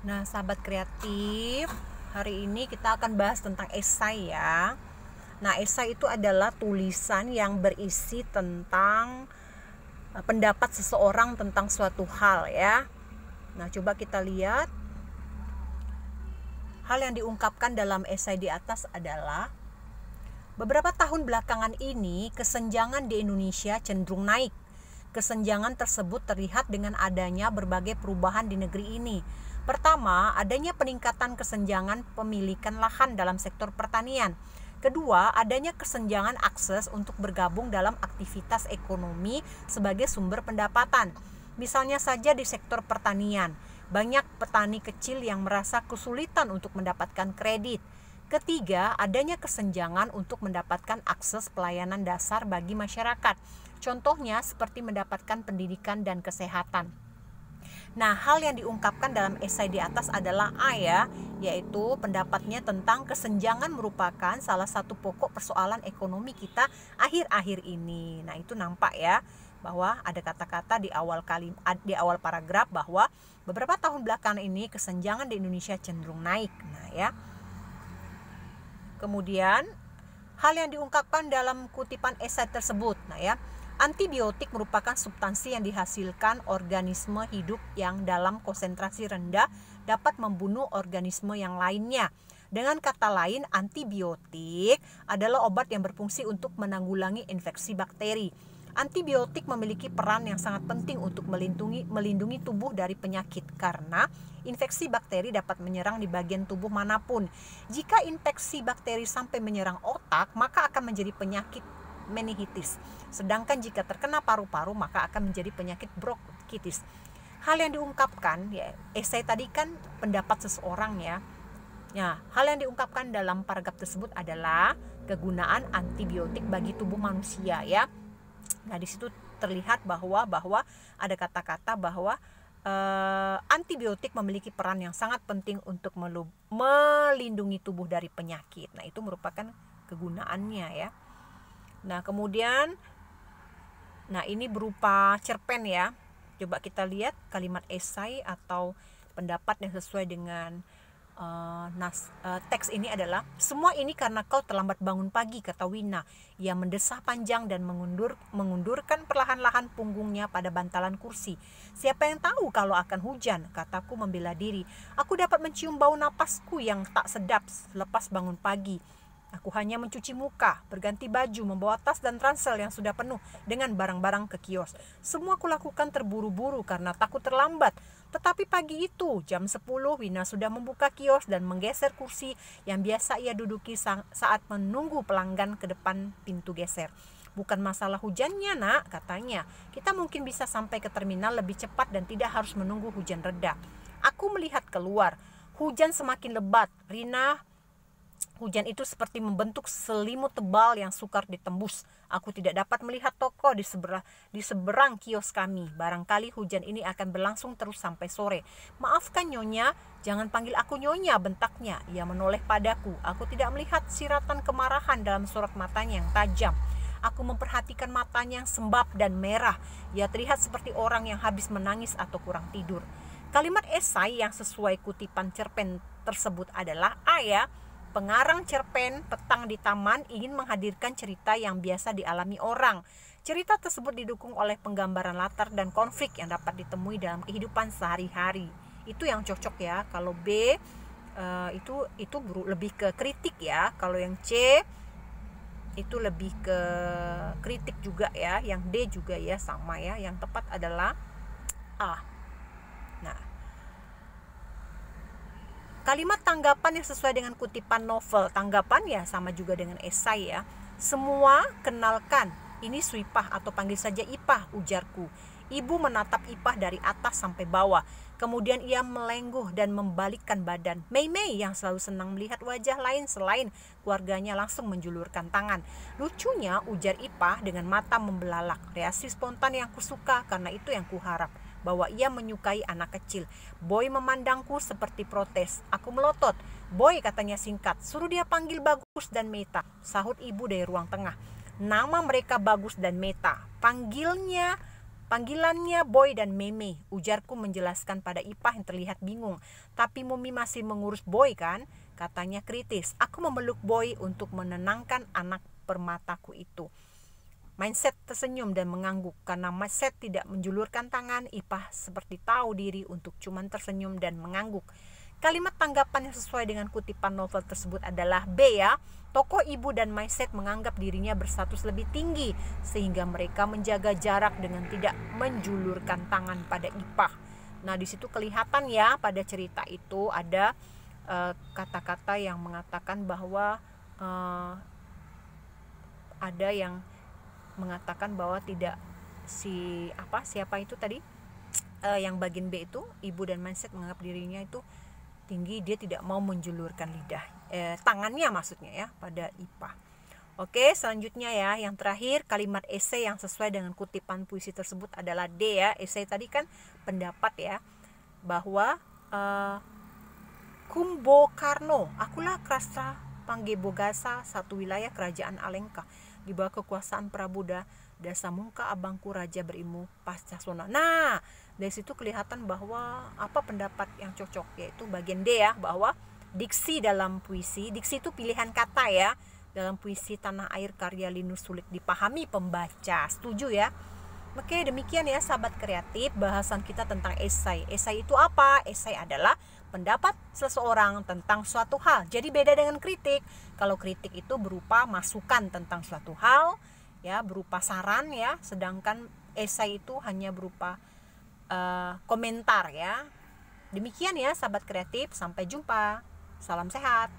Nah, sahabat kreatif, hari ini kita akan bahas tentang esai ya. Nah, esai itu adalah tulisan yang berisi tentang pendapat seseorang tentang suatu hal ya. Nah, coba kita lihat. Hal yang diungkapkan dalam esai di atas adalah beberapa tahun belakangan ini kesenjangan di Indonesia cenderung naik. Kesenjangan tersebut terlihat dengan adanya berbagai perubahan di negeri ini. Pertama, adanya peningkatan kesenjangan pemilikan lahan dalam sektor pertanian. Kedua, adanya kesenjangan akses untuk bergabung dalam aktivitas ekonomi sebagai sumber pendapatan. Misalnya saja di sektor pertanian, banyak petani kecil yang merasa kesulitan untuk mendapatkan kredit. Ketiga, adanya kesenjangan untuk mendapatkan akses pelayanan dasar bagi masyarakat. Contohnya seperti mendapatkan pendidikan dan kesehatan. Nah, hal yang diungkapkan dalam esai di atas adalah A ya, yaitu pendapatnya tentang kesenjangan merupakan salah satu pokok persoalan ekonomi kita akhir-akhir ini. Nah, itu nampak ya bahwa ada kata-kata di awal paragraf bahwa beberapa tahun belakangan ini kesenjangan di Indonesia cenderung naik. Nah, ya. Kemudian hal yang diungkapkan dalam kutipan esai tersebut, nah ya, antibiotik merupakan substansi yang dihasilkan organisme hidup yang dalam konsentrasi rendah dapat membunuh organisme yang lainnya. Dengan kata lain, antibiotik adalah obat yang berfungsi untuk menanggulangi infeksi bakteri. Antibiotik memiliki peran yang sangat penting untuk melindungi tubuh dari penyakit karena infeksi bakteri dapat menyerang di bagian tubuh manapun. Jika infeksi bakteri sampai menyerang otak, maka akan menjadi penyakit meningitis. Sedangkan jika terkena paru-paru, maka akan menjadi penyakit bronkitis. Hal yang diungkapkan, ya, esai tadi kan pendapat seseorang ya. Ya, hal yang diungkapkan dalam paragraf tersebut adalah kegunaan antibiotik bagi tubuh manusia ya. Nah, di situ terlihat bahwa ada kata-kata bahwa antibiotik memiliki peran yang sangat penting untuk melindungi tubuh dari penyakit. Nah, itu merupakan kegunaannya ya. Nah, kemudian ini berupa cerpen ya. Coba kita lihat kalimat esai atau pendapat yang sesuai dengan teks ini adalah, semua ini karena kau terlambat bangun pagi, kata Wina. Ia mendesah panjang dan mengundurkan perlahan-lahan punggungnya pada bantalan kursi. Siapa yang tahu kalau akan hujan, kataku membela diri. Aku dapat mencium bau napasku yang tak sedap selepas bangun pagi. Aku hanya mencuci muka, berganti baju, membawa tas dan ransel yang sudah penuh dengan barang-barang ke kios. Semua kulakukan terburu-buru karena takut terlambat. Tetapi pagi itu, jam 10, Wina sudah membuka kios dan menggeser kursi yang biasa ia duduki saat menunggu pelanggan ke depan pintu geser. Bukan masalah hujannya, nak, katanya. Kita mungkin bisa sampai ke terminal lebih cepat dan tidak harus menunggu hujan reda. Aku melihat keluar. Hujan semakin lebat. Hujan itu seperti membentuk selimut tebal yang sukar ditembus. Aku tidak dapat melihat toko di seberang kios kami. Barangkali hujan ini akan berlangsung terus sampai sore. Maafkan Nyonya, jangan panggil aku Nyonya, bentaknya. Ia menoleh padaku. Aku tidak melihat siratan kemarahan dalam sorot matanya yang tajam. Aku memperhatikan matanya yang sembab dan merah. Ia terlihat seperti orang yang habis menangis atau kurang tidur. Kalimat esai yang sesuai kutipan cerpen tersebut adalah A ya. Pengarang cerpen Petang di Taman ingin menghadirkan cerita yang biasa dialami orang. Cerita tersebut didukung oleh penggambaran latar dan konflik yang dapat ditemui dalam kehidupan sehari-hari. Itu yang cocok ya. Kalau B itu lebih ke kritik ya. Kalau yang C itu lebih ke kritik juga ya. Yang D juga ya sama ya. Yang tepat adalah A. Nah, kalimat tanggapan yang sesuai dengan kutipan novel. Tanggapan ya sama juga dengan esai ya. Semua kenalkan, ini Suipah atau panggil saja Ipah, ujarku. Ibu menatap Ipah dari atas sampai bawah. Kemudian ia melengguh dan membalikkan badan. Mei yang selalu senang melihat wajah lain selain keluarganya langsung menjulurkan tangan. Lucunya, ujar Ipah dengan mata membelalak. Reaksi spontan yang kusuka karena itu yang kuharap, bahwa ia menyukai anak kecil. Boy memandangku seperti protes. Aku melotot. Boy, katanya singkat, suruh dia panggil Bagus dan Meta, sahut ibu dari ruang tengah. Nama mereka Bagus dan Meta. Panggilnya Panggilannya Boy dan Meme, ujarku menjelaskan pada Ipah yang terlihat bingung. Tapi Mumi masih mengurus Boy kan? Katanya kritis. Aku memeluk Boy untuk menenangkan anak permataku itu. Mindset tersenyum dan mengangguk. Karena Mindset tidak menjulurkan tangan, Ipah seperti tahu diri untuk cuman tersenyum dan mengangguk. Kalimat tanggapan yang sesuai dengan kutipan novel tersebut adalah B ya. Tokoh ibu dan Mindset menganggap dirinya berstatus lebih tinggi sehingga mereka menjaga jarak dengan tidak menjulurkan tangan pada Ipah. Nah, di situ kelihatan ya pada cerita itu ada kata-kata yang mengatakan bahwa ada yang mengatakan bahwa tidak siapa itu tadi yang bagian B itu, ibu dan Mindset menganggap dirinya itu tinggi, dia tidak mau menjulurkan tangannya maksudnya ya pada Ipah. Oke, selanjutnya ya, yang terakhir kalimat esai yang sesuai dengan kutipan puisi tersebut adalah D ya. Esai tadi kan pendapat ya, bahwa Kumbokarno, akulah Krastra Panggebogasa, satu wilayah kerajaan Alengka di bawah kekuasaan Prabu Dasamungka abangku raja berilmu Pascasona. Nah, dari situ kelihatan bahwa apa pendapat yang cocok, yaitu bagian D ya, bahwa diksi dalam puisi, diksi itu pilihan kata ya, dalam puisi Tanah Air karya Linus sulit dipahami pembaca. Setuju ya? Oke, demikian ya sahabat kreatif bahasan kita tentang esai. Esai itu apa? Esai adalah pendapat seseorang tentang suatu hal. Jadi beda dengan kritik. Kalau kritik itu berupa masukan tentang suatu hal ya, berupa saran ya, sedangkan esai itu hanya berupa komentar ya. Demikian ya sahabat kreatif, sampai jumpa. Salam sehat.